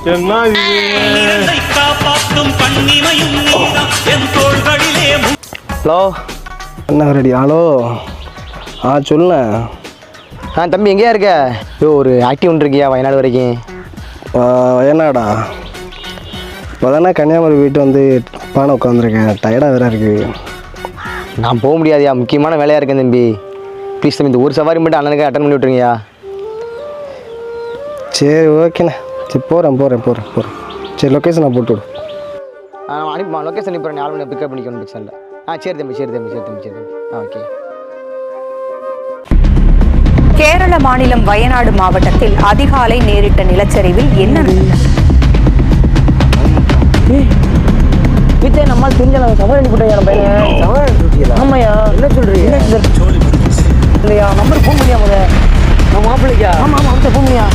Hello என்ன ready? Hello சொல்லுண்ண. தம்பி எங்கேயா இருக்க? ஐயோ ஒரு ஆக்டிவ் ஒன்று இருக்கியா வயநாடு வரைக்கும்? வயநாடா? இப்போ தானே கன்னியாகுமரி போயிட்டு வந்து பானை உட்காந்துருக்கேன். டயர்டாக வேறு இருக்குது. நான் போக முடியாதுயா, முக்கியமான வேலையாக இருக்கேன் தம்பி. ப்ளீஸ் தம்பி, இந்த ஒரு சவாரி மட்டும் அண்ணனுக்கு அட்டன் பண்ணி விட்ருங்கய்யா. சரி ஓகேண்ணே. சரி போகிறேன். சரி லொக்கேஷனை போட்டு விடு. அனுப்பி லொக்கேஷன் அனுப்பிடுறேன். 4 மணி பிக்கப் பண்ணிக்கணும் பிரச்சனை. சரி தம்பி. ஓகே. கேரள மாநிலம் வயநாடு மாவட்டத்தில் அதிகாலை நேரிட்ட நிலச்சரிவில் என்ன வீட்டை நம்மால் தெரிஞ்ச சவாரி அனுப்பிட்டேன். ஆமாயா, என்ன சொல்றீங்க? இல்லையா, நம்பர் ஃபோன் பண்ணியா? முதல்ல மாப்பிள்ளைக்கா? ஆமாம் ஃபோன் பண்ணியா?